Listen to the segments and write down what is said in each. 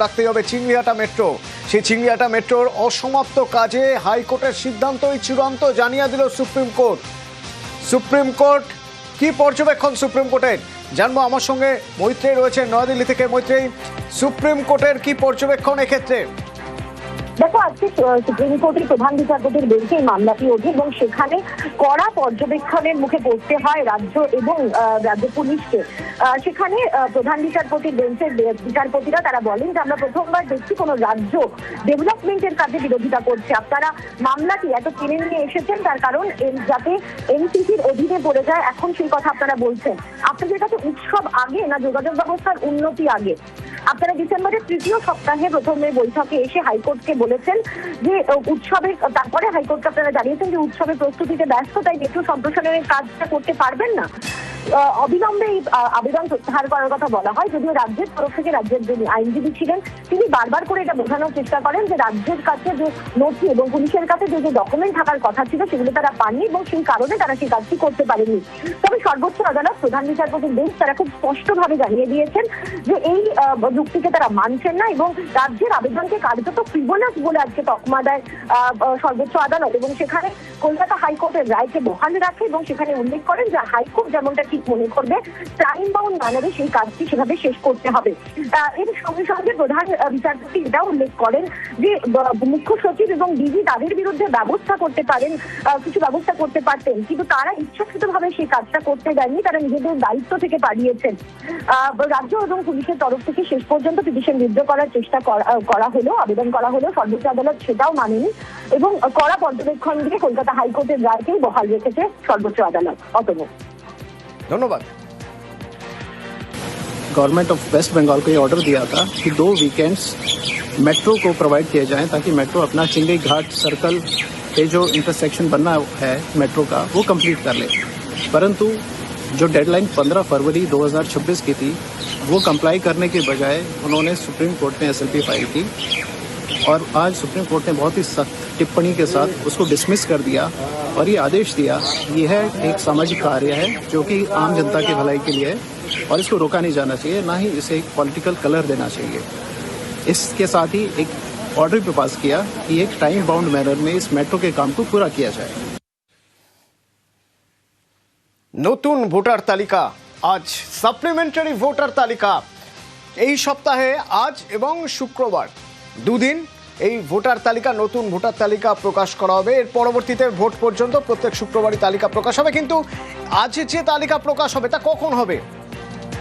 রাখতেই হবে চিংড়িহাটা মেট্রো। সেই চিংড়িহাটা মেট্রোর অসমাপ্ত কাজে হাইকোর্টের সিদ্ধান্তই চূড়ান্ত জানিয়ে দিল সুপ্রিম কোর্ট। সুপ্রিম কোর্ট কি পর্যবেক্ষণ সুপ্রিম কোর্টের জানবো। আমার সঙ্গে মৈত্রেয়ী রয়েছে নয়াদিল্লি থেকে। মৈত্রেয়ী, সুপ্রিম কোর্টের কি পর্যবেক্ষণ এক্ষেত্রে? দেখো, আজকে সুপ্রিম কোর্টের প্রধান বিচারপতির বেঞ্চে এই মামলাটি ওঠে এবং সেখানে কড়া পর্যবেক্ষণের মুখে পড়তে হয় রাজ্য এবং রাজ্য পুলিশকে। সেখানে প্রধান বিচারপতির বেঞ্চের বিচারপতিরা তারা বলেন যে আমরা প্রথমবার দেখছি কোনো রাজ্য ডেভেলপমেন্টের কাজে বিরোধিতা করছে। আপনারা মামলাটি এত টেনে নিয়ে এসেছেন তার কারণ যাতে এনসিসির অধীনে পড়ে যায়, এখন সেই কথা আপনারা বলছেন। আপনাদের কাছে উৎসব আগে না যোগাযোগ ব্যবস্থার উন্নতি আগে? আপনারা ডিসেম্বরের তৃতীয় সপ্তাহে প্রথমে বৈঠকে এসে হাইকোর্টকে বলেছেন যে উৎসবে, তারপরে হাইকোর্টকে আপনারা জানিয়েছেন যে উৎসবের প্রস্তুতিতে ব্যস্ত, তাই মেট্রো সম্প্রসারণের কাজটা করতে পারবেন না। অবিলম্বে এই আবেদন প্রত্যাহার করার কথা বলা হয়, যদিও রাজ্যের তরফ থেকে রাজ্যের যিনি আইনজীবী ছিলেন তিনি বারবার করে এটা বোঝানোর চেষ্টা করেন যে রাজ্যের কাছে যে নথি এবং পুলিশের কাছে যে ডকুমেন্ট থাকার কথা ছিল সেগুলো তারা পাননি এবং সেই কারণে তারা সেই কাজটি করতে পারেনি। তবে সর্বোচ্চ আদালত প্রধান বিচারপতির বেঞ্চ তারা খুব স্পষ্টভাবে জানিয়ে দিয়েছেন যে এই যুক্তিকে তারা মানছেন না এবং রাজ্যের আবেদনকে কার্যত ফ্রিভোলাস বলে আজকে তকমা দেয় সর্বোচ্চ আদালত এবং সেখানে কলকাতা হাইকোর্টের রায়কে বহাল রাখে এবং সেখানে উল্লেখ করেন যে হাইকোর্ট যেমনটা ঠিক মনে করবে টাইম বাউন্ড ম্যানারে সেই কাজটি সেভাবে শেষ করতে হবে। এর সঙ্গে সঙ্গে প্রধান বিচারপতি এটাও উল্লেখ করেন যে মুখ্য সচিব এবং ডিজি তাদের বিরুদ্ধে ব্যবস্থা করতে পারেন, কিছু ব্যবস্থা করতে পারতেন, কিন্তু তারা ইচ্ছাকৃতভাবে সেই কাজটা করতে দেননি, তারা নিজেদের দায়িত্ব থেকে পালিয়েছেন। রাজ্য এবং পুলিশের তরফ থেকে শেষ পর্যন্ত পিটিশন বিদ্ধ করার চেষ্টা করা হলো, আবেদন করা হলো, সর্বোচ্চ আদালত সেটাও মানেনি এবং কড়া পর্যবেক্ষণ দিয়ে কলকাতা হাইকোর্টের রায়কেই বহাল রেখেছে সর্বোচ্চ আদালত। অতএব ধন্যবাদ। गवर्नमेंट ऑफ वेस्ट बंगाल को ये ऑर्डर दिया था कि 2 वीकेंड्स मेट्रो को प्रोवाइड किए जाएं ताकि मेट्रो अपना चिंगई घाट सर्कल पे जो इंटरसेक्शन बनना है मेट्रो का वो कंप्लीट कर ले। परंतु जो डेडलाइन 15 फरवरी 2026 की थी वो कंप्लाई करने के बजाय उन्होंने सुप्रीम कोर्ट में एसएलपी फाइल की और आज सुप्रीम कोर्ट ने बहुत ही सख्त टिप्पणी के साथ उसको डिसमिस कर दिया और ये आदेश दिया यह एक सामाजिक कार्य है जो कि आम जनता की भलाई के लिए है और इसको रोका नहीं जाना चाहिए, ना ही इसे एक पॉलिटिकल कलर देना चाहिए। इसके साथ ही एक ऑर्डर भी पास किया कि एक टाइम बाउंड मैनर में इस मेट्रो के काम को पूरा किया जाए। নতুন ভোটার তালিকা আজ, সাপ্লিমেন্টারি ভোটার তালিকা এই সপ্তাহে আজ এবং শুক্রবার দুদিন এই ভোটার তালিকা, নতুন ভোটার তালিকা প্রকাশ করা হবে। এর পরবর্তীতে ভোট পর্যন্ত প্রত্যেক শুক্রবারই তালিকা প্রকাশ হবে। কিন্তু আজ যে তালিকা প্রকাশ হবে তা কখন হবে,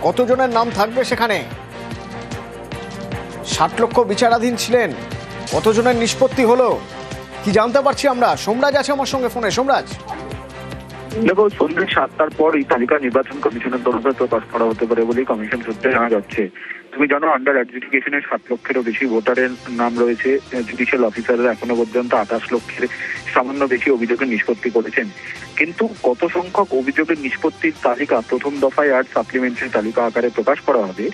কতজনের নাম থাকবে সেখানে, 60 লক্ষ বিচারাধীন ছিলেন, কতজনের নিষ্পত্তি হলো কি জানতে পারছি আমরা। সোমরাজ আছে আমার সঙ্গে ফোনে। সোমরাজ, দেখো, সন্ধ্যে 7টার পর এই তালিকা নির্বাচন কমিশনের তরফে প্রকাশ করা হতে পারে বলেই কমিশন সূত্রে জানা যাচ্ছে। তুমি জানো, আন্ডার অ্যাডজুডিকেশনের 7 লক্ষেরও বেশি ভোটারের নাম রয়েছে। জুডিশিয়াল অফিসাররা এখনো পর্যন্ত 28 লক্ষের সামান্য বেশি অভিযোগের নিষ্পত্তি করেছেন। কিন্তু কত সংখ্যক অভিযোগের নিষ্পত্তির তালিকা প্রথম দফায় আজ সাপ্লিমেন্টারি তালিকা আকারে প্রকাশ করা হবে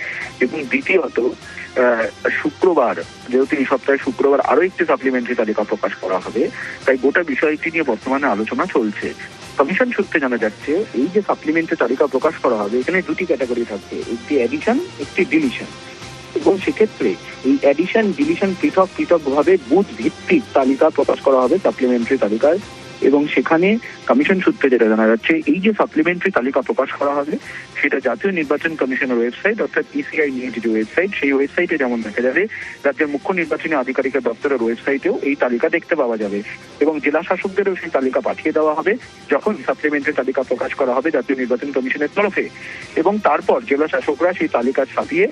এবং দ্বিতীয়ত শুক্রবার, যেহেতু এই সপ্তাহে শুক্রবার আরো একটি সাপ্লিমেন্টারি তালিকা প্রকাশ করা হবে, তাই গোটা বিষয়টি নিয়ে বর্তমানে আলোচনা চলছে। কমিশন সূত্রে জানা যাচ্ছে এই যে সাপ্লিমেন্টারি তালিকা প্রকাশ করা হবে এখানে দুটি ক্যাটাগরি থাকবে, একটি এডিশন, একটি ডিলিশন। এবং সেক্ষেত্রে এই এডিশন ডিলিশন পৃথক পৃথক ভাবে বুথ ভিত্তিক তালিকা প্রকাশ করা হবে সাপ্লিমেন্টারি তালিকায়। এবং সেখানে কমিশন সূত্রে যেটা জানা যাচ্ছে এই যে সাপ্লিমেন্টারি তালিকা প্রকাশ করা হবে সেটা জাতীয় নির্বাচন কমিশনের ওয়েবসাইট অর্থাৎ ইসিআই নিয়ে যে ওয়েবসাইট, সেই ওয়েবসাইটে যেমন দেখা যাবে, রাজ্যের মুখ্য নির্বাচনী আধিকারিকের দপ্তরের ওয়েবসাইটেও এই তালিকা দেখতে পাওয়া যাবে এবং জেলা শাসকদেরও সেই তালিকা পাঠিয়ে দেওয়া হবে যখন সাপ্লিমেন্টারি তালিকা প্রকাশ করা হবে জাতীয় নির্বাচন কমিশনের তরফে। এবং তারপর জেলা শাসকরা সেই তালিকা ছাপিয়ে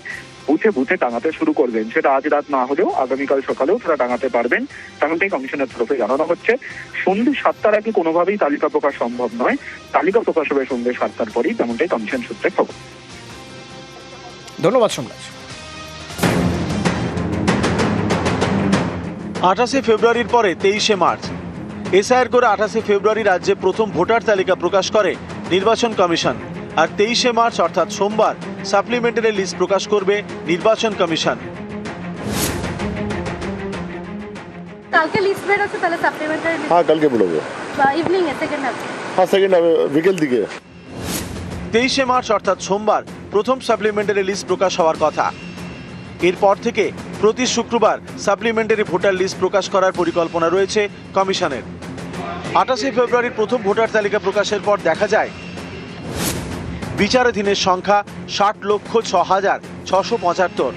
বুথে বুথে টাঙাতে শুরু করবেন। সেটা আজ রাত না হলেও আগামীকাল সকালেও তারা টাঙাতে পারবেন, তেমনটাই কমিশনের তরফে জানানো হচ্ছে। সন্ধ্যে 7টার আগে কোনোভাবেই তালিকা প্রকাশ সম্ভব নয়, তালিকা প্রকাশ হবে সন্ধ্যে 7টার পরেই, তেমনটাই কমিশন সূত্রে খবর। ধন্যবাদ সোমরাজ। 28 ফেব্রুয়ারির পরে 23 মার্চ এসআইআর করে 28 ফেব্রুয়ারি রাজ্যে প্রথম ভোটার তালিকা প্রকাশ করে নির্বাচন কমিশন। আর 23 মার্চ অর্থাৎ সোমবার সাপ্লিমেন্টারি লিস্ট প্রকাশ করবে নির্বাচন কমিশন। কালকে লিস্ট বের হচ্ছে, তাহলে সাপ্লিমেন্টারি লিস্ট? হ্যাঁ, কালকে বেরোবে। ইভিনিং এ, সেকেন্ড হাফ? হ্যাঁ, সেকেন্ড হাফে, বিকেল দিকে। 23 মার্চ অর্থাৎ সোমবার প্রথম সাপ্লিমেন্টারি লিস্ট প্রকাশ হওয়ার কথা। এরপর থেকে প্রতি শুক্রবার সাপ্লিমেন্টারি ভোটার লিস্ট প্রকাশ করার পরিকল্পনা রয়েছে কমিশনের। 28 ফেব্রুয়ারির প্রথম ভোটার তালিকা প্রকাশের পর দেখা যায় বিচারাধীনের সংখ্যা 60,06,675।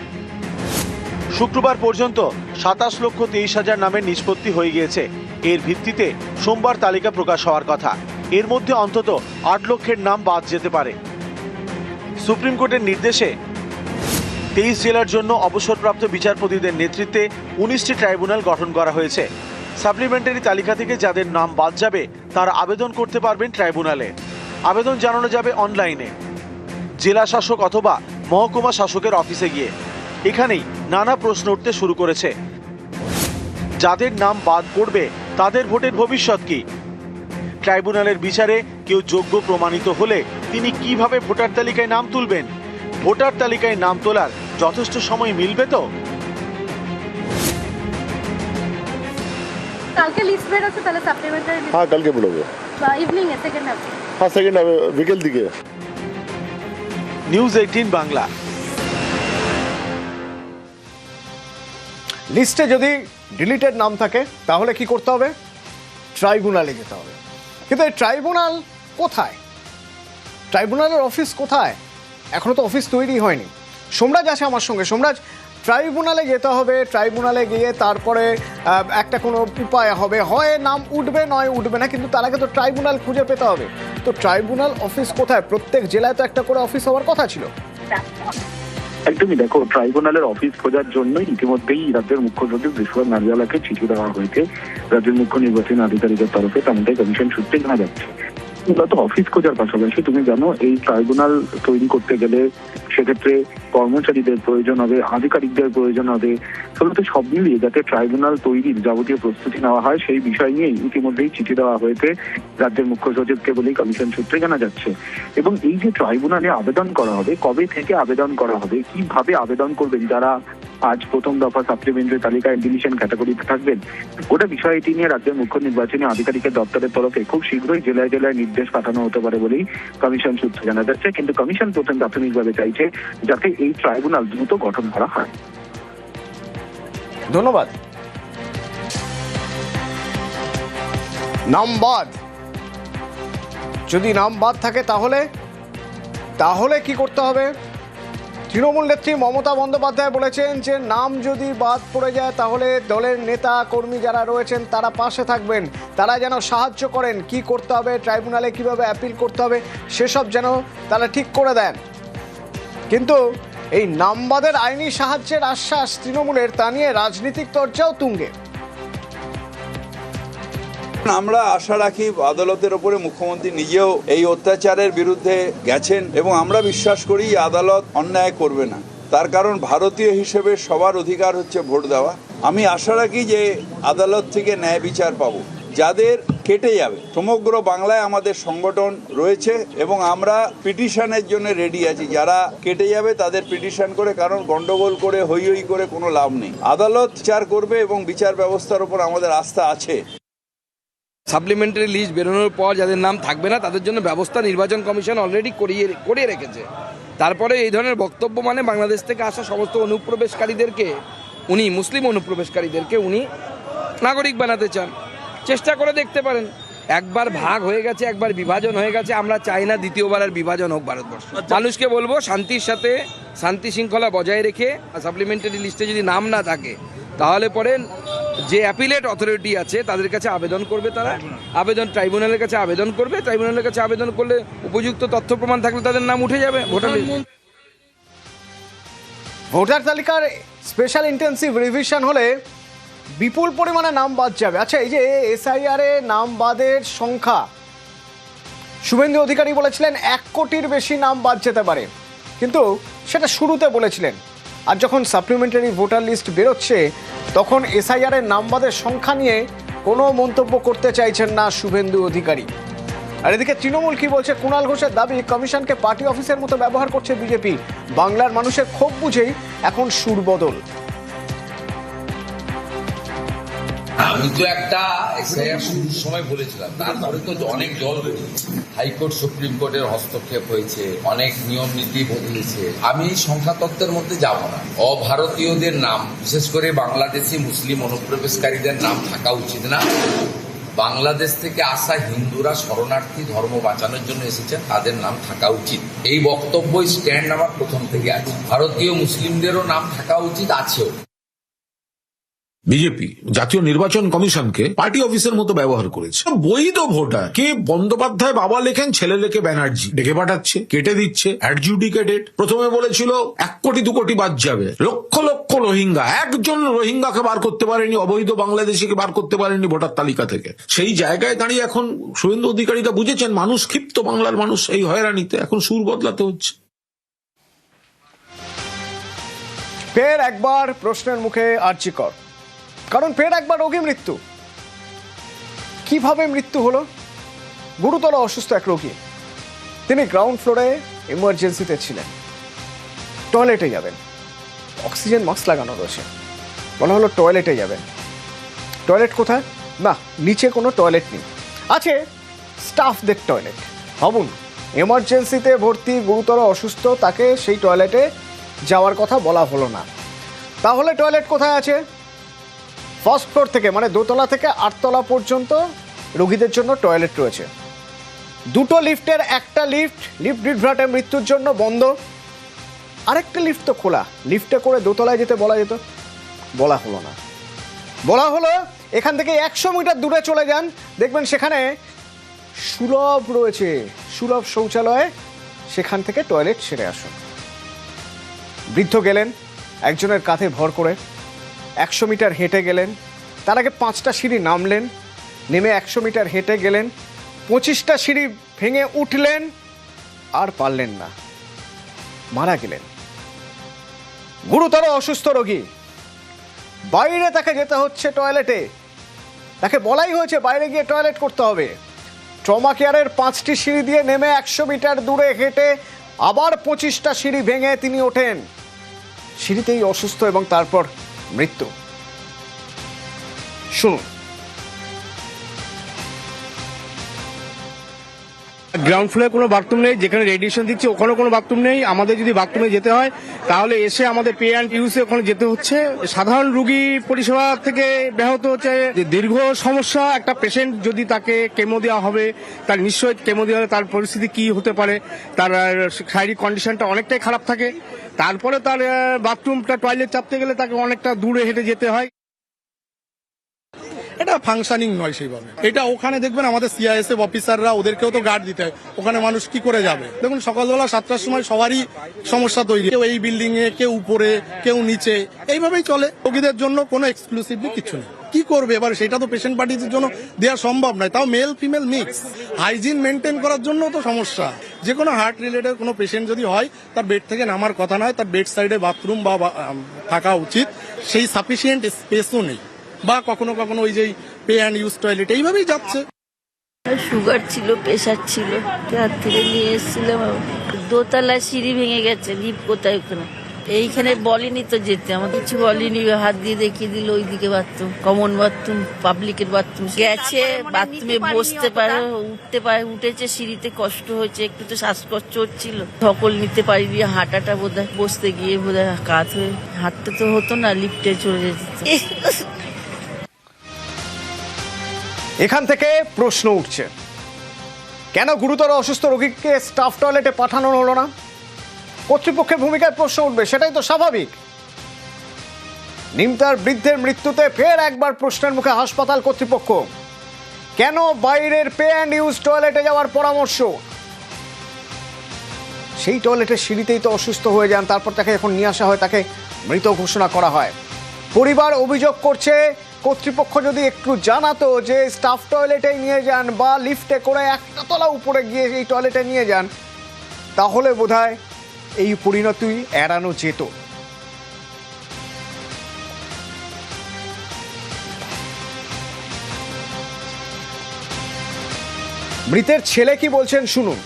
শুক্রবার পর্যন্ত 27,23,000 নামের নিষ্পত্তি হয়ে গিয়েছে। এর ভিত্তিতে সোমবার তালিকা প্রকাশ হওয়ার কথা। এর মধ্যে অন্তত 8 লক্ষের নাম বাদ যেতে পারে। সুপ্রিম কোর্টের নির্দেশে 23 জেলার জন্য অবসরপ্রাপ্ত বিচারপতিদের নেতৃত্বে 19টি ট্রাইব্যুনাল গঠন করা হয়েছে। সাপ্লিমেন্টারি তালিকা থেকে যাদের নাম বাদ যাবে তারা আবেদন করতে পারবেন ট্রাইব্যুনালে। আবেদন জানানো যাবে অনলাইনে, জেলা শাসক অথবা মহকুমা শাসকের অফিসে গিয়ে। এখানেই নানা প্রশ্ন উঠতে শুরু করেছে। যাদের নাম বাদ পড়বে তাদের ভোটের ভবিষ্যৎ কি? ট্রাইব্যুনালের বিচারে কেউ যোগ্য প্রমাণিত হলে তিনি কিভাবে ভোটার তালিকায় নাম তুলবেন? ভোটার তালিকায় নাম তোলার যথেষ্ট সময় মিলবে তো? কালকে লিস্ট বেরোচ্ছে তাহলে সাপ্লিমেন্টারি हाँ कल के बोलोगे ইভিনিং এ সেকেন্ড হাফ। हाँ सेकेंड विकेल दिखे নিউজ 18 বাংলা। লিস্টে যদি ডিলিটেড নাম থাকে তাহলে কি করতে হবে? ট্রাইব্যুনালে যেতে হবে। কিন্তু এই ট্রাইব্যুনাল কোথায়? ট্রাইব্যুনালের অফিস কোথায়? এখনো তো অফিস তৈরি হয়নি। সোমরাজ আছে আমার সঙ্গে। সোমরাজ, ট্রাইব্যুনালে যেতে হবে, ট্রাইব্যুনালে গিয়ে তারপরে একটা কোনো উপায় হবে, হয় নাম উঠবে নয় উঠবে না, কিন্তু তার আগে তো ট্রাইব্যুনাল খুঁজে পেতে হবে। তো ট্রাইব্যুনাল অফিস কোথায়? প্রত্যেক জেলায় তো একটা করে অফিস হওয়ার কথা ছিল। একদমই, দেখো, ট্রাইব্যুনালের অফিস খোঁজার জন্য ইতিমধ্যেই রাজ্যের মুখ্য সচিব বিশ্বনাথ নারিয়ালাকে চিঠি দেওয়া হয়েছে রাজ্যের মুখ্য নির্বাচনী আধিকারিকের তরফে। তেমনটাই কমিশন সূত্রে জানা যাচ্ছে। মূলত অফিস খোঁজার পাশাপাশি তুমি জানো এই ট্রাইব্যুনাল তৈরি করতে গেলে সেক্ষেত্রে কর্মচারীদের প্রয়োজন হবে, আধিকারিকদের প্রয়োজন হবে। ফলত সব মিলিয়ে যাতে ট্রাইব্যুনাল তৈরির যাবতীয় প্রস্তুতি নেওয়া হয় সেই বিষয় নিয়েই ইতিমধ্যেই চিঠি দেওয়া হয়েছে রাজ্যের মুখ্য সচিবকে বলেই কমিশন সূত্রে জানা যাচ্ছে। এবং এই যে ট্রাইব্যুনালে আবেদন করা হবে, কবে থেকে আবেদন করা হবে, কিভাবে আবেদন করবেন যারা আজ প্রথম দফা সাপ্লিমেন্টারি তালিকায় ডিলিশন ক্যাটাগরিতে থাকবেন, গোটা বিষয়টি নিয়ে রাজ্যের মুখ্য নির্বাচনী আধিকারিকের দপ্তরের তরফে খুব শীঘ্রই জেলায় জেলায় নির্দেশ পাঠানো হতে পারে বলেই কমিশন সূত্রে জানা যাচ্ছে। কিন্তু কমিশন প্রথম প্রাথমিকভাবে চাইছে যাতে এই ট্রাইব্যুনাল দ্রুত গঠন করা হয়। ধন্যবাদ। নাম বাদ, যদি নাম বাদ থাকে তাহলে কি করতে হবে? তৃণমূল নেত্রী মমতা বন্দ্যোপাধ্যায় বলেছেন যে নাম যদি বাদ পড়ে যায় তাহলে দলের নেতা কর্মী যারা রয়েছেন তারা পাশে থাকবেন, তারা যেন সাহায্য করেন। কি করতে হবে, ট্রাইব্যুনালে কিভাবে অ্যাপিল করতে হবে সেসব যেন তারা ঠিক করে দেন। কিন্তু এই নাম বাদের আইনি সাহায্যের আশ্বাস তৃণমূলের, তা নিয়ে রাজনীতিক চর্চাও তুঙ্গে। আমরা আশা রাখি আদালতের ওপরে মুখ্যমন্ত্রী নিজেও এই অত্যাচারের বিরুদ্ধে গেছেন এবং আমরা বিশ্বাস করি আদালত অন্যায় করবে না। তার কারণ ভারতীয় হিসেবে সবার অধিকার হচ্ছে ভোট দেওয়া। আমি আশা রাখি যে আদালত থেকে ন্যায় বিচার পাবো। যাদের কেটে যাবে, সমগ্র বাংলায় আমাদের সংগঠন রয়েছে এবং আমরা পিটিশনের জন্য রেডি আছি। যারা কেটে যাবে তাদের পিটিশন করে, কারণ গন্ডগোল করে হই হই করে কোনো লাভ নেই। আদালত বিচার করবে এবং বিচার ব্যবস্থার উপর আমাদের আস্থা আছে। সাপ্লিমেন্টারি লিস্ট বেরোনোর পর যাদের নাম থাকবে না তাদের জন্য ব্যবস্থা নির্বাচন কমিশন অলরেডি করিয়ে রেখেছে। তারপরে এই ধরনের বক্তব্য মানে বাংলাদেশ থেকে আসা সমস্ত অনুপ্রবেশকারীদেরকে উনি, মুসলিম অনুপ্রবেশকারীদেরকে উনি নাগরিক বানাতে চান। চেষ্টা করে দেখতে পারেন। একবার ভাগ হয়ে গেছে, একবার বিভাজন হয়ে গেছে, আমরা চাই না দ্বিতীয়বার আর বিভাজন হোক ভারতবর্ষ। মানুষকে বলবো শান্তির সাথে শান্তি শৃঙ্খলা বজায় রেখে সাপ্লিমেন্টারি লিস্টে যদি নাম না থাকে তাহলে পরে যে অ্যাপিলেট অথরিটি আছে তাদের কাছে আবেদন করবে, তারা ট্রাইব্যুনালের কাছে আবেদন করবে। ট্রাইব্যুনালের কাছে আবেদন করলে উপযুক্ত তথ্য প্রমাণ থাকলে তাদের নাম উঠে যাবে ভোটার লিস্ট। ভোটার তালিকার স্পেশাল ইন্টেন্সিভ রিভিশন হলে বিপুল পরিমাণে নাম বাদ যাবে। আচ্ছা, এই যে এসআইআর এ নাম বাদের সংখ্যা, শুভেন্দু অধিকারী বলেছিলেন 1 কোটির বেশি নাম বাদ যেতে পারে, কিন্তু সেটা শুরুতে বলেছিলেন। আর যখন সাপ্লিমেন্টারি ভোটার লিস্ট বেরোচ্ছে তখন এসআইআর এর নাম বাদের সংখ্যা নিয়ে কোনো মন্তব্য করতে চাইছেন না শুভেন্দু অধিকারী। আর এদিকে তৃণমূল কি বলছে? কুণাল ঘোষের দাবি কমিশনকে পার্টি অফিসের মতো ব্যবহার করছে বিজেপি। বাংলার মানুষের ক্ষোভ বুঝেই এখন সুর বদল। আমি তো একটা এসআইআর শুরুর সময় বলেছিলাম, তারপরে তো অনেক জল বেরিয়েছে, হাইকোর্ট সুপ্রিম কোর্টের হস্তক্ষেপ হয়েছে, অনেক নিয়ম নীতি বদলেছে। আমি সংখ্যা তত্ত্বের মধ্যে যাব না। অভারতীয়দের নাম, বিশেষ করে বাংলাদেশি মুসলিম অনুপ্রবেশকারীদের নাম থাকা উচিত না। বাংলাদেশ থেকে আসা হিন্দুরা শরণার্থী ধর্ম বাঁচানোর জন্য এসেছেন, তাদের নাম থাকা উচিত। এই বক্তব্য স্ট্যান্ড আমার প্রথম থেকে আছে। ভারতীয় মুসলিমদেরও নাম থাকা উচিত, আছেও। বিজেপি জাতীয় নির্বাচন কমিশনকে পার্টি অফিসের মতো ব্যবহার করেছে। বৈধ ভোটার কে বন্দ্যোপাধ্যায় বাবা লেখেন, ছেলে লেখে ব্যানার্জি, ডেকে পাঠাচ্ছে, কেটে দিচ্ছে, অ্যাডজুডিকেটেড। প্রথমে বলেছিল 1 কোটি 2 কোটি বাদ যাবে, লক্ষ লক্ষ রোহিঙ্গা, একজন রোহিঙ্গাকে বার করতে পারেনি, অবৈধ বাংলাদেশিকে বার করতে পারেনি ভোটার তালিকা থেকে। সেই জায়গায় দাঁড়িয়ে এখন শুভেন্দু অধিকারীরা বুঝেছেন মানুষ ক্ষিপ্ত, বাংলার মানুষ এই হয়রানিতে, এখন সুর বদলাতে হচ্ছে। ফের একবার প্রশ্নের মুখে আরজি কর, কারণ ফের একবার রোগী মৃত্যু। কিভাবে মৃত্যু হলো? গুরুতর অসুস্থ এক রোগী, তিনি গ্রাউন্ড ফ্লোরে এমার্জেন্সিতে ছিলেন, টয়লেটে যাবেন, অক্সিজেন মাস্ক লাগানো রয়েছে, বলা হলো টয়লেটে যাবেন। টয়লেট কোথায়? না, নিচে কোনো টয়লেট নেই, আছে স্টাফদের টয়লেট। ভাবুন, এমার্জেন্সিতে ভর্তি, গুরুতর অসুস্থ, তাকে সেই টয়লেটে যাওয়ার কথা বলা হলো না। তাহলে টয়লেট কোথায় আছে? ফার্স্ট ফ্লোর থেকে, মানে দোতলা থেকে 8 তলা পর্যন্ত রোগীদের জন্য টয়লেট রয়েছে। 2টো লিফটের একটা লিফট বিভ্রাটে মৃত্যুর জন্য বন্ধ, আরেকটা লিফট তো খোলা। লিফটে করে দোতলায় যেতে বলা যেত, বলা হলো না। বলা হলো এখান থেকে 100 মিটার দূরে চলে যান, দেখবেন সেখানে সুলভ রয়েছে, সুলভ শৌচালয়ে, সেখান থেকে টয়লেট সেরে আসুন। বৃদ্ধ গেলেন একজনের কাঁধে ভর করে, 100 মিটার হেঁটে গেলেন, তার আগে 5টা সিঁড়ি নামলেন, নেমে 100 মিটার হেঁটে গেলেন, 25টা সিঁড়ি ভেঙে উঠলেন, আর পারলেন না, মারা গেলেন। গুরুতর অসুস্থ রোগী, বাইরে তাকে যেতে হচ্ছে টয়লেটে, তাকে বলাই হয়েছে বাইরে গিয়ে টয়লেট করতে হবে। ট্রমা কেয়ারের 5টি সিঁড়ি দিয়ে নেমে 100 মিটার দূরে হেঁটে আবার 25টা সিঁড়ি ভেঙে তিনি ওঠেন, সিঁড়িতেই অসুস্থ এবং তারপর মৃত্যু। শুনুন। গ্রাউন্ড ফ্লোরে কোনো বাথরুম নেই, যেখানে রেডিয়েশন দিচ্ছে ওখানে কোনো বাথরুম নেই। আমাদের যদি বাথরুমে যেতে হয় তাহলে এসে আমাদের পে অ্যান্ড ইউজে ওখানে যেতে হচ্ছে। সাধারণ রোগী পরিষেবা থেকে ব্যাহত হচ্ছে। দীর্ঘ সমস্যা, একটা পেশেন্ট যদি তাকে কেমো দেওয়া হবে, তার নিশ্চয়ই কেমো দেওয়া হলে তার পরিস্থিতি কি হতে পারে, তার শারীরিক কন্ডিশনটা অনেকটাই খারাপ থাকে। তারপরে তার বাথরুমটা, টয়লেট চাপতে গেলে তাকে অনেকটা দূরে হেঁটে যেতে হয়। এটা ফাংশনিং নয় সেইভাবে। এটা ওখানে দেখবেন আমাদের সিআইএসএফ অফিসাররা, ওদেরকেও তো গার্ড দিতে হয়, ওখানে মানুষ কি করে যাবে? দেখুন সকালবেলা 7টার সময় সবারই সমস্যা তৈরি, কেউ এই বিল্ডিং এ, কেউ উপরে, কেউ নিচে, এইভাবেই চলে। রোগীদের জন্য কোনো এক্সক্লুসিভলি কিছু নেই। কি করবে এবার? সেটা তো পেশেন্ট পার্টিদের জন্য দেওয়া সম্ভব নয়, তাও male female mix. Hygiene maintain করার জন্য তো সমস্যা। যে কোনো হার্ট রিলেটেড কোনো পেশেন্ট যদি হয়, তার বেড থেকে নামার কথা নয়, তার বেড সাইডে বাথরুম বা থাকা উচিত, সেই সাফিসিয়েন্ট স্পেসও নেই। বা কখনো কখনো ওই যে পে অ্যান্ড ইউজ টয়লেট, এইভাবেই যাচ্ছে। সুগার ছিল, প্রেশার ছিল, রাত থেকে নিয়ে এসেছিলাম। দোতলা সিঁড়ি ভেঙে গেছে, লিফট কোথায় ওখানে? এইখানে বলেনি তো যেতে, আমার কিছু বলেনি, হাত দিয়ে দেখিয়ে দিল ওইদিকে বাথরুম, কমন বাথরুম, পাবলিকের বাথরুম। গেছে, বাথরুমে বসতে পারে, উঠতে পারে, উঠেছে, সিঁড়িতে কষ্ট হয়েছে, একটু তো শ্বাসকষ্ট হচ্ছিল, ধকল নিতে পারিনি, হাঁটাটা বোধহয় বসতে গিয়ে বোধহয় কাত হয়ে, হাঁটতে তো হতো না, লিফটে চলে যেত। এখান থেকে প্রশ্ন উঠছে, কেন গুরুতর অসুস্থ রোগীকে স্টাফ টয়লেটে পাঠানো হলো না? কর্তৃপক্ষের ভূমিকায় প্রশ্ন উঠবে, সেটাই তো স্বাভাবিক। নিমতার বৃদ্ধের মৃত্যুতে ফের একবার প্রশ্নের মুখে হাসপাতাল কর্তৃপক্ষ। কেন বাইরের পে অ্যান্ড ইউজ টয়লেটে যাওয়ার পরামর্শ? সেই টয়লেটের সিঁড়িতেই তো অসুস্থ হয়ে যান, তারপর তাকে এখন নিয়ে আসা হয়, তাকে মৃত ঘোষণা করা হয়। পরিবার অভিযোগ করছে, কর্তৃপক্ষ যদি একটু জানাতো যে স্টাফ টয়লেটে নিয়ে যান বা লিফটে করে 1টা তলা উপরে গিয়ে এই টয়লেটে নিয়ে যান, তাহলে বোধহয় এই পরিণতি এড়ানো যেত। মৃতের ছেলে কি বলছেন শুনুন।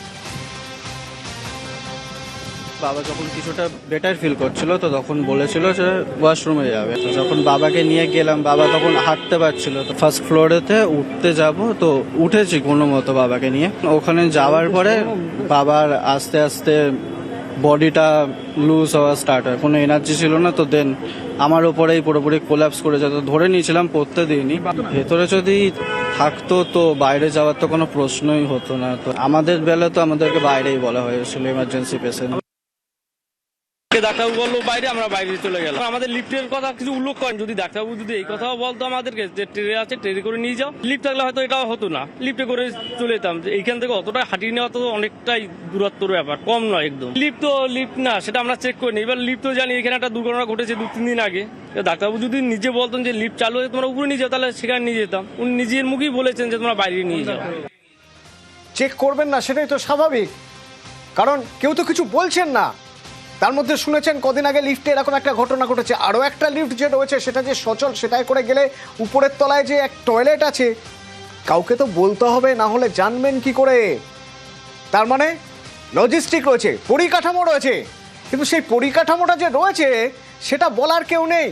বাবা যখন কিছুটা বেটার ফিল করছিল তো তখন বলেছিল যে ওয়াশরুমে যাবে। তো যখন বাবাকে নিয়ে গেলাম, বাবা তখন হাঁটতে পারছিল, তো ফার্স্ট ফ্লোরেতে উঠতে যাব, তো উঠেছি কোনো মতো বাবাকে নিয়ে। ওখানে যাওয়ার পরে বাবার আস্তে আস্তে বডিটা লুজ হওয়া স্টার্ট হয়, কোনো এনার্জি ছিল না। তো দেন আমার ওপরেই পুরোপুরি কোল্যাপস করে যেত, ধরে নিয়েছিলাম, পড়তে দিইনি। ভেতরে যদি থাকতো তো বাইরে যাওয়ার তো কোনো প্রশ্নই হতো না। তো আমাদের বেলা তো আমাদেরকে বাইরেই বলা হয়েছিল এমার্জেন্সি পেশেন্ট। ডাক্তারবাবু বললো বাইরে, আমরা বাইরে চলে গেলাম। আমাদের লিফটের কথা কিছু উল্লেখ করেন, যদি ডাক্তারবাবু যদি এই কথাও বলতো আমাদেরকে যে ট্রেনে আছে, ট্রেনে করে নিয়ে যাও, লিফট থাকলে হয়তো এটাও হতো না, লিফটে করে চলে যেতাম। এইখান থেকে অতটা হাঁটিয়ে নেওয়া তো অনেকটাই দূরত্বর ব্যাপার, কম নয় একদম। লিফট না, সেটা আমরা চেক করিনি। এবার লিফট তো জানি এখানে একটা দুর্ঘটনা ঘটেছে 2-3 দিন আগে। ডাক্তারবাবু যদি নিজে বলতেন যে লিফট চালু হয়ে তোমরা উপরে নিয়ে যাও, তাহলে সেখানে নিয়ে যেতাম। উনি নিজের মুখেই বলেছেন যে তোমরা বাইরে নিয়ে যাও। চেক করবেন না সেটাই তো স্বাভাবিক, কারণ কেউ তো কিছু বলছেন না। তার মধ্যে শুনেছেন কদিন আগে লিফটে এরকম একটা ঘটনা ঘটেছে। আরও একটা লিফট যে রয়েছে সেটা যে সচল, সেটাই করে গেলে উপরের তলায় যে এক টয়লেট আছে, কাউকে তো বলতে হবে, না হলে জানবেন কি করে? তার মানে লজিস্টিক রয়েছে, পরিকাঠামো রয়েছে, কিন্তু সেই পরিকাঠামোটা যে রয়েছে সেটা বলার কেউ নেই।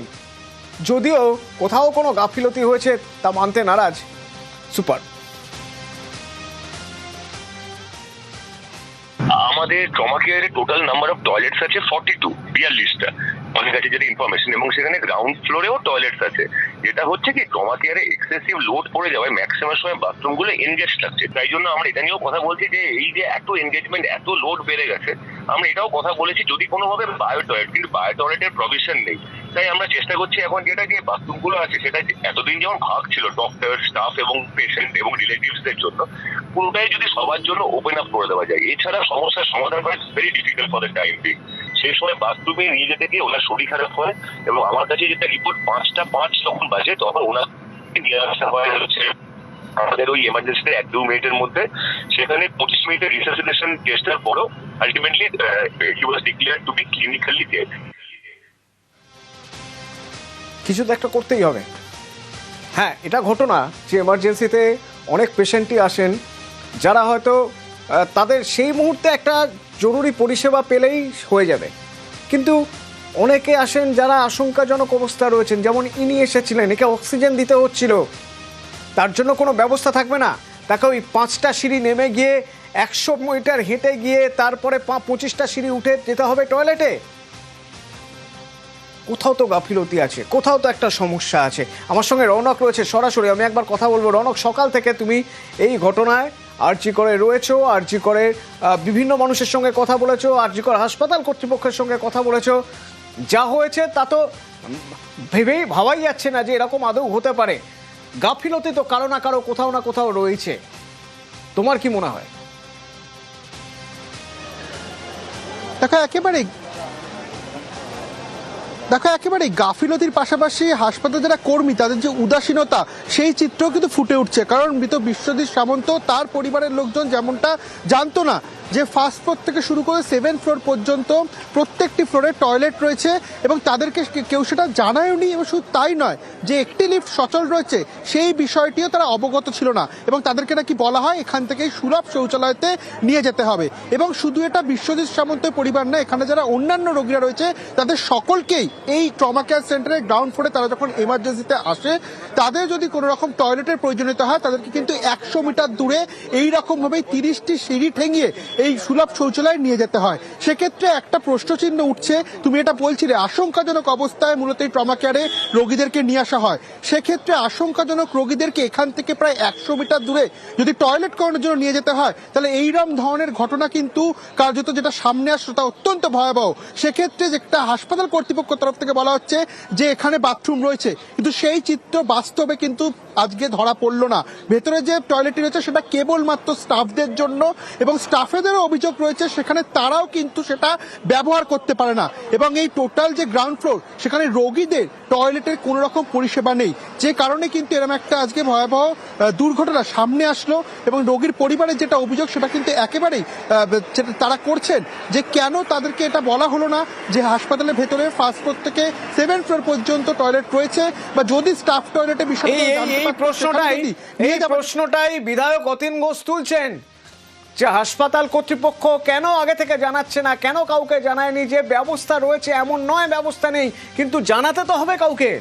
যদিও কোথাও কোনো গাফিলতি হয়েছে তা মানতে নারাজ সুপার। আমাদের ট্রমা কেয়ারে টোটাল নাম্বার অফ টয়লেটস আছে 42টা আমাদের কাছে যেটা ইনফরমেশন, এবং সেখানে গ্রাউন্ড ফ্লোরেও টয়লেটস আছে। যেটা হচ্ছে কি, ট্রমা কেয়ারে এক্সেসিভ লোড পড়ে যাওয়ায় ম্যাক্সিমাম সময় বাথরুমগুলো এনগেজ থাকছে। তাই জন্য আমরা এটা নিয়েও কথা বলছি যে এই যে এত এনগেজমেন্ট, এত লোড বেড়ে গেছে, আমরা এটাও কথা বলেছি যদি কোনোভাবে বায়ো টয়লেট, কিন্তু বায়ো টয়লেটের প্রভিশন নেই। তাই আমরা চেষ্টা করছি এখন যেটা যে বাথরুমগুলো আছে সেটা এতদিন যেমন ভাগ ছিল ডক্টর, স্টাফ এবং পেশেন্ট এবং রিলেটিভসদের জন্য, পুরোটাই যদি সবার জন্য ওপেন আপ করে দেওয়া যায়। এছাড়া সমস্যার সমাধান করা very difficult for the time being. সেই সময় বাথরুমে নিয়ে যেতে গিয়ে ওনার শরীর খারাপ হয়, এবং আমার কাছে যেটা রিপোর্ট 5টা 5 যখন বাজে তখন ওনাকে নিয়ে আসা হয় হচ্ছে আমাদের ওই এমার্জেন্সিতে 1-2 মিনিটের মধ্যে। সেখানে 25 মিনিটের রিসাসিটেশন টেস্টের পরও ultimately he was declared to be clinically dead. কিছু তো একটা করতেই হবে। হ্যাঁ, এটা ঘটনা যে এমার্জেন্সিতে অনেক পেশেন্টই আসেন যারা হয়তো তাদের সেই মুহূর্তে একটা জরুরি পরিষেবা পেলেই হয়ে যাবে, কিন্তু অনেকে আসেন যারা আশঙ্কাজনক অবস্থা রয়েছেন, যেমন ইনি এসেছিলেন, একে অক্সিজেন দিতে হচ্ছিল, তার জন্য কোনো ব্যবস্থা থাকবে না। তাকে ওই 5টা সিঁড়ি নেমে গিয়ে 100 মিটার হেঁটে গিয়ে তারপরে 25টা সিঁড়ি উঠে যেতে হবে টয়লেটে। কোথাও তো গাফিলতি আছে, কোথাও তো একটা সমস্যা আছে। আমার সঙ্গে রৌনক রয়েছে সরাসরি, আমি একবার কথা বলবো। রৌনক, সকাল থেকে তুমি এই ঘটনায় আরজি করে রয়েছো, আরজি করে বিভিন্ন মানুষের সঙ্গে কথা বলেছো, আরজি করে হাসপাতাল কর্তৃপক্ষের সঙ্গে কথা বলেছো। যা হয়েছে তা তো ভেবেই ভাবাই যাচ্ছে না যে এরকম আদৌ হতে পারে। গাফিলতি তো কারো না কারো কোথাও না কোথাও রয়েছে, তোমার কি মনে হয়? দেখো একেবারে গাফিলতির পাশাপাশি হাসপাতাল যারা কর্মী তাদের যে উদাসীনতা, সেই চিত্রও কিন্তু ফুটে উঠছে। কারণ মৃত বিশ্বজিৎ সামন্ত তার পরিবারের লোকজন যেমনটা জানতো না যে ফার্স্ট ফ্লোর থেকে শুরু করে 7th ফ্লোর পর্যন্ত প্রত্যেকটি ফ্লোরে টয়লেট রয়েছে, এবং তাদেরকে কেউ সেটা জানায়নি। এবং শুধু তাই নয়, যে একটি লিফট সচল রয়েছে সেই বিষয়টিও তারা অবগত ছিল না, এবং তাদেরকে নাকি বলা হয় এখান থেকেই সুলভ শৌচালয়তে নিয়ে যেতে হবে। এবং শুধু এটা বিশ্বজিৎ সামন্তের পরিবার না, এখানে যারা অন্যান্য রোগীরা রয়েছে তাদের সকলকেই এই ট্রমা কেয়ার সেন্টারের গ্রাউন্ড ফ্লোরে তারা যখন এমার্জেন্সিতে আসে, তাদের যদি কোনো রকম টয়লেটের প্রয়োজনীয়তা হয় তাদেরকে কিন্তু 100 মিটার দূরে এইরকম ভাবেই 30টি সিঁড়ি ঠেঙিয়ে এই সুলভ শৌচালয়ে নিয়ে যেতে হয়। সেক্ষেত্রে একটা প্রশ্নচিহ্ন উঠছে, তুমি এটা বলছিলে আশঙ্কাজনক অবস্থায় মূলত এই ট্রমা কেয়ারে রোগীদেরকে নিয়ে আসা হয়। সেক্ষেত্রে আশঙ্কাজনক রোগীদেরকে এখান থেকে প্রায় 100 মিটার দূরে যদি টয়লেট করানোর জন্য নিয়ে যেতে হয়, তাহলে এইরকম ধরনের ঘটনা কিন্তু কার্যত যেটা সামনে আসলো তা অত্যন্ত ভয়াবহ। সেক্ষেত্রে যেটা হাসপাতাল কর্তৃপক্ষ তরফ থেকে বলা হচ্ছে যে এখানে বাথরুম রয়েছে, কিন্তু সেই চিত্র বাস্তবে কিন্তু আজকে ধরা পড়লো না। ভেতরে যে টয়লেটটি রয়েছে সেটা কেবলমাত্র স্টাফদের জন্য, এবং স্টাফেদেরও অভিযোগ রয়েছে সেখানে তারাও কিন্তু সেটা ব্যবহার করতে পারে না। এবং এই টোটাল যে গ্রাউন্ড ফ্লোর সেখানে রোগীদের টয়লেটের কোনো রকম পরিষেবা নেই, যে কারণে কিন্তু এরকম একটা আজকে ভয়াবহ দুর্ঘটনা সামনে আসলো। এবং রোগীর পরিবারের যেটা অভিযোগ সেটা কিন্তু একেবারেই তারা করছেন যে কেন তাদেরকে এটা বলা হলো না যে হাসপাতালের ভেতরে ফার্স্ট ফ্লোর থেকে 7th ফ্লোর পর্যন্ত টয়লেট রয়েছে, বা যদি স্টাফ টয়লেটে বিষয়টা এই প্রশ্নটাই বিধায়ক অতীন ঘোষ তুলছেন যে হাসপাতাল কর্তৃপক্ষ কেন আগে থেকে জানাচ্ছে না, কেন কাউকে জানায়নি? যে ব্যবস্থা রয়েছে এমন নয় ব্যবস্থা নেই, কিন্তু জানাতে তো হবে কাউকে।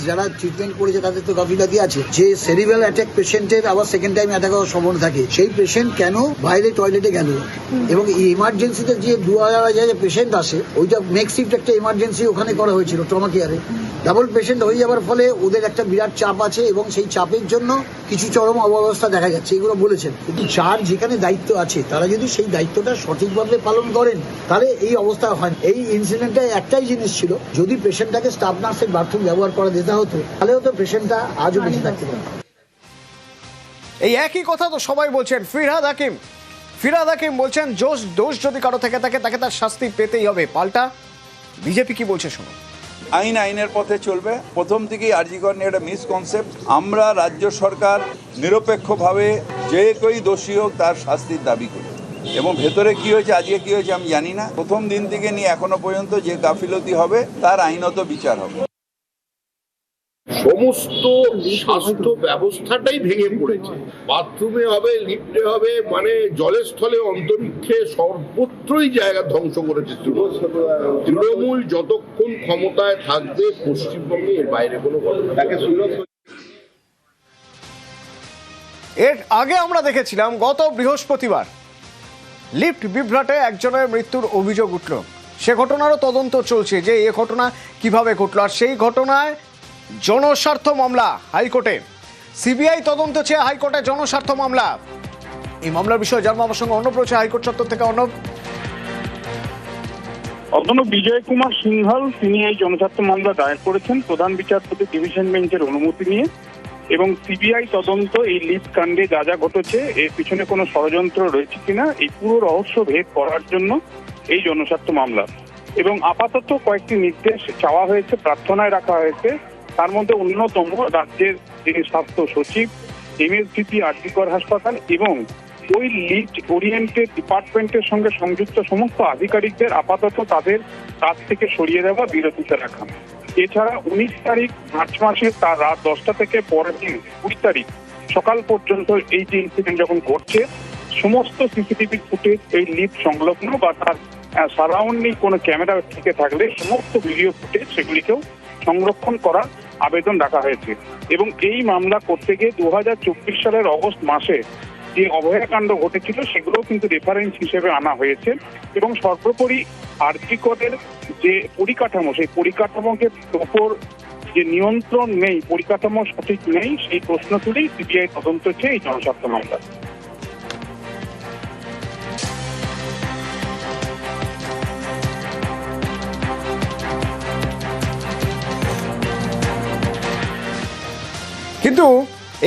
যারা ট্রিটমেন্ট করেছে তাদের তো গাফিলতি আছে। যে সেরিব্রাল অ্যাটাক পেশেন্টের আবার সেকেন্ড টাইম অ্যাটাক হওয়ার সম্ভাবনা থাকে, সেই পেশেন্ট কেন বাইরে টয়লেটে গেল? এবং ইমার্জেন্সিতে যে 2000 পেশেন্ট আসে, ওইটা নেক্সট শিফট একটা ইমার্জেন্সি ওখানে করা হয়েছিল ট্রমা কেয়ারে। ডাবল পেশেন্ট হয়ে যাওয়ার ফলে ওদের একটা বিরাট চাপ আছে এবং সেই চাপের জন্য কিছু চরম অবস্থা দেখা যাচ্ছে, এগুলো বলেছেন। কিন্তু যার যেখানে দায়িত্ব আছে তারা যদি সেই দায়িত্বটা সঠিকভাবে পালন করেন তাহলে এই অবস্থা হয়। এই ইনসিডেন্টে একটাই জিনিস ছিল, যদি পেশেন্টটাকে স্টাফ নার্সের বাথরুম ব্যবহার করা দিতে হতো তাহলেও তো পেশেন্টটা আজও বেঁচে থাকতে পারে। এই একই কথা তো সবাই বলছেন। ফিরহাদ হাকিম বলছেন দোষ যদি কারো থেকে থাকে তাকে তার শাস্তি পেতেই হবে। পাল্টা বিজেপি কি বলছে শুনুন। আইনের পথে চলবে। প্রথম থেকেই আরজিকর নিয়ে একটা মিসকনসেপ্ট। আমরা রাজ্য সরকার নিরপেক্ষভাবে যে কেউ দোষী হোক তার শাস্তির দাবি করি, এবং ভেতরে কি হয়েছে আজকে কি হয়েছে আমি জানি না। প্রথম দিন থেকে নিয়ে এখনো পর্যন্ত যে গাফিলতি হবে তার আইনত বিচার হবে। সমস্ত স্বাস্থ্য ব্যবস্থাটাই ভেঙে পড়েছে। বাথরুমে হবে, লিফটে হবে, মানে জলের স্থলে অন্তরিক্ষে সর্বত্রই জায়গা ধ্বংস করেছে তৃণমূল। যতক্ষণ ক্ষমতায় থাকবে পশ্চিমবঙ্গে এর বাইরে কোনো ঘটনা। এর আগে আমরা দেখেছিলাম গত বৃহস্পতিবার লিফট বিভ্রাটে একজনের মৃত্যুর অভিযোগ উঠল। সে ঘটনারও তদন্ত চলছে যে এ ঘটনা কিভাবে ঘটল। আর সেই ঘটনায় জনস্বার্থ মামলা হাইকোর্টে, সিবিআই তদন্ত চেয়ে হাইকোর্টে জনস্বার্থ মামলা। এই মামলার বিষয়ে জানবো আমার সঙ্গে অর্ণব রয়েছে হাইকোর্ট চত্বর থেকে। অর্ণব, বিজয় কুমার সিংহল তিনি এই জনস্বার্থ মামলা দায়ের করেছেন প্রধান বিচারপতি ডিভিশন বেঞ্চের অনুমতি নিয়ে। এবং সিবিআই তদন্ত এই লিফট কাণ্ডে যা যা ঘটেছে এর পিছনে কোনো ষড়যন্ত্র রয়েছে কিনা এই পুরো রহস্য ভেদ করার জন্য এই জনস্বার্থ মামলা। এবং আপাতত কয়েকটি নির্দেশ চাওয়া হয়েছে, প্রার্থনায় রাখা হয়েছে। তার মধ্যে অন্যতম রাজ্যের যিনি স্বাস্থ্য সচিব, এমএসডিপি আরজিকর হাসপাতাল এবং ওই লিফট ওরিয়েন্টেড ডিপার্টমেন্টের সঙ্গে সংযুক্ত সমস্ত আধিকারিকদের আপাতত তাদের কাজ থেকে সরিয়ে দেওয়া, বিরতিতে রাখা। এছাড়া 19 তারিখ মার্চ মাসের তার রাত 10টা থেকে পরের দিন 20 তারিখ সকাল পর্যন্ত এই যে ইনসিডেন্ট যখন ঘটছে সমস্ত সিসিটিভি ফুটেজ এই লিফট সংলগ্ন বা তার সারাউন্ডিং কোনো ক্যামেরা থেকে থাকলে সমস্ত ভিডিও ফুটেজ সেগুলিকেও সংরক্ষণ করার আবেদন রাখা হয়েছে। এবং এই মামলা করতে গিয়ে 2024 সালের অগস্ট মাসে যে অভয়াকাণ্ড ঘটেছিল সেগুলোও কিন্তু রেফারেন্স হিসেবে আনা হয়েছে। এবং সর্বোপরি আরজিকরের যে পরিকাঠামো, সেই পরিকাঠামোকে ওপর যে নিয়ন্ত্রণ নেই, পরিকাঠামো সঠিক নেই, সেই প্রশ্ন তুলেই সিবিআই তদন্ত চেয়ে এই জনস্বার্থ মামলা। কিন্তু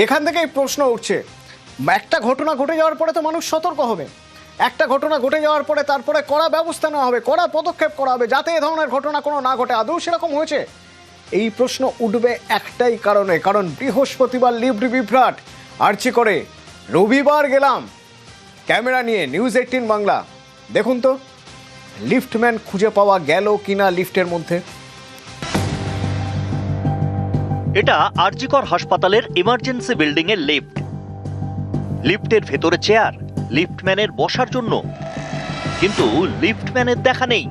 এখান থেকেই প্রশ্ন উঠছে, একটা ঘটনা ঘটে যাওয়ার পরে তো মানুষ সতর্ক হবে। একটা ঘটনা ঘটে যাওয়ার পরে তারপরে কড়া ব্যবস্থা নেওয়া হবে, কড়া পদক্ষেপ করা হবে যাতে এ ধরনের ঘটনা কোনো না ঘটে। আদৌ সেরকম হয়েছে? এই প্রশ্ন উঠবে একটাই কারণে, কারণ বৃহস্পতিবার লিফট বিভ্রাট আর্চি করে। রবিবার গেলাম ক্যামেরা নিয়ে নিউজ 18 বাংলা, দেখুন তো লিফটম্যান খুঁজে পাওয়া গেল কিনা লিফটের মধ্যে। এটা আরজিকর হাসপাতালের ইমার্জেন্সি বিল্ডিং এর লিফট। লিফটের ভেতরে চেয়ার লিফটম্যানের বসার জন্য, কিন্তু লিফটম্যানের দেখা নেই।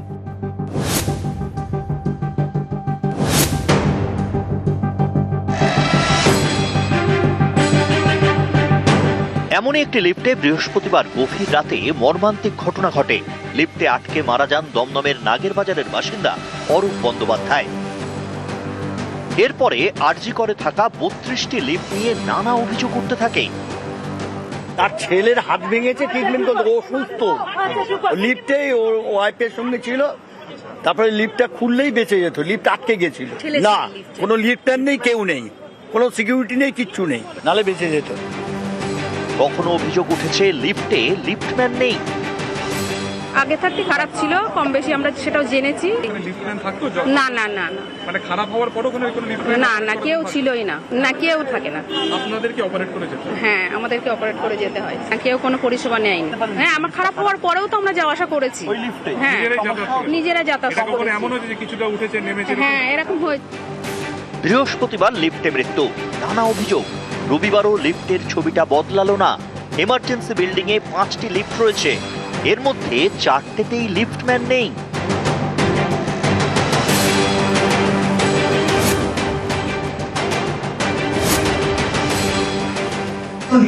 এমনই একটি লিফটে বৃহস্পতিবার গভীর রাতে মর্মান্তিক ঘটনা ঘটে। লিফটে আটকে মারা যান দমদমের নাগেরবাজারের বাসিন্দা অরূপ বন্দ্যোপাধ্যায়। এরপরে আরজি করে থাকা 32টি লিফট নিয়ে নানা অভিযোগ উঠতে থাকে। তার ছেলের হাত ভেঙেছে, ট্রিটমেন্ট করতে, ও সুস্থ, লিফটে ওর ওয়াইফের সঙ্গে ছিল। তারপরে লিফটটা খুললেই বেঁচে যেত, লিফট আটকে গেছিল। না, কোনো লিফটার নেই, কেউ নেই, কোনো সিকিউরিটি নেই, কিচ্ছু নেই, নালে বেঁচে যেত। কখনো অভিযোগ উঠেছে লিফটে লিফটম্যান নেই। আগে থাকতে খারাপ ছিল, কম বেশি আমরা সেটাও জেনেছি। না না না, মানে খারাপ হওয়ার পরও কোনো লিফটম্যান না না, কেউ ছিলই না, না কেউ থাকে না। আপনাদেরকে অপারেট করে যেতে হয়? হ্যাঁ, আমাদেরকে অপারেট করে যেতে হয়, কেউ কোনো পরিষেবা নেয়নি। হ্যাঁ, আমার খারাপ হওয়ার পরেও তো আমরা যাওয়া আসা করেছি। হ্যাঁ, নিজেরা যাতায়াত করেছি। এমন হয়েছে যে কিছুটা উঠেছে নেমেছে? হ্যাঁ, এরকম হয়েছে। বৃহস্পতিবার লিফটে মৃত্যু, নানা অভিযোগ। রবিবারও লিফটের ছবিটা বদলালো না। এমার্জেন্সি বিল্ডিং এ 5টি লিফট রয়েছে, এর মধ্যে 4টেতেই লিফটম্যান নেই।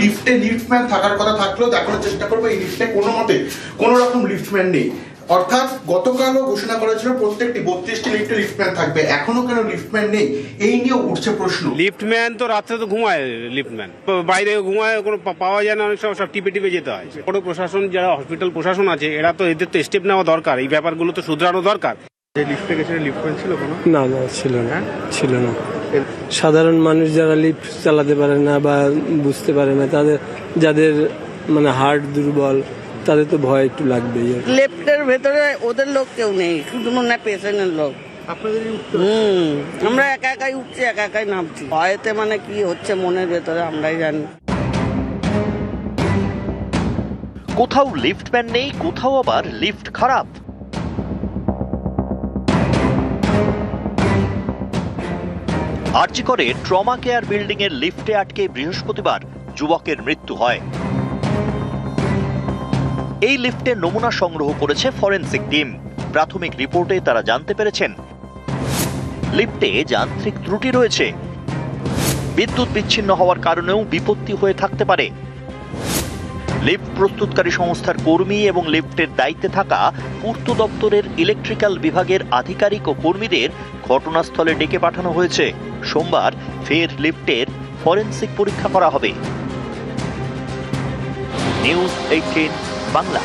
লিফটে লিফটম্যান থাকার কথা থাকলেও দেখানোর চেষ্টা করবো এই লিফটে কোনো মতে কোনো রকম লিফটম্যান নেই। অর্থাৎ গতকালও ঘোষণা করা ছিল প্রত্যেকটি 32টি লিফটে লিফটম্যান থাকবে, এখনো কেন লিফটম্যান নেই এই নিয়ে উঠছে প্রশ্ন। লিফটম্যান তো রাত্রে তো ঘুমায়, লিফটম্যান বাইরে ঘুমায়, কোনো পাওয়া যায় না, অনেক সময় সব টিপে টিপে যেতে হয়। বড় প্রশাসন যারা হসপিটাল প্রশাসন আছে এরা তো এদের তো স্টেপ নেওয়া দরকার, এই ব্যাপারগুলো তো শুধরানো দরকার। যে লিফটে গেছে লিফটম্যান ছিল কোনো? না না ছিল না, ছিল না। সাধারণ মানুষ যারা লিফট চালাতে পারে না বা বুঝতে পারে না, তাদের যাদের মানে হার্ট দুর্বল তাদের তো ভয় একটু লাগবেই। লিফটের ভেতরে ওদের লোক কেউ নেই, শুধু মনে হয় পেশেন্টের লোক। আমরা একা একাই উঠছি, একা একাই নামছি। ভয়েতে মানে কি হচ্ছে মনের ভেতরে আমরাই জানি। কোথাও লিফটম্যান নেই, কোথাও আবার লিফট খারাপ। আরজি করে ট্রমা কেয়ার বিল্ডিং এর লিফটে আটকে বৃহস্পতিবার যুবকের মৃত্যু হয়। এই লিফটের নমুনা সংগ্রহ করেছে ফরেনসিক টিম। প্রাথমিক রিপোর্টে তারা জানতে পেরেছেন লিফটে যান্ত্রিক ত্রুটি রয়েছে, বিদ্যুৎ বিচ্ছিন্ন হওয়ার কারণেও বিপত্তি হয়ে থাকতে পারে। লিফট প্রস্তুতকারী সংস্থার কর্মী এবং লিফটের দায়িত্বে থাকা পূর্ত দপ্তরের ইলেকট্রিক্যাল বিভাগের আধিকারিক ও কর্মীদের ঘটনাস্থলে ডেকে পাঠানো হয়েছে। সোমবার ফের লিফটের ফরেনসিক পরীক্ষা করা হবে। নিউজ 18 বাংলা।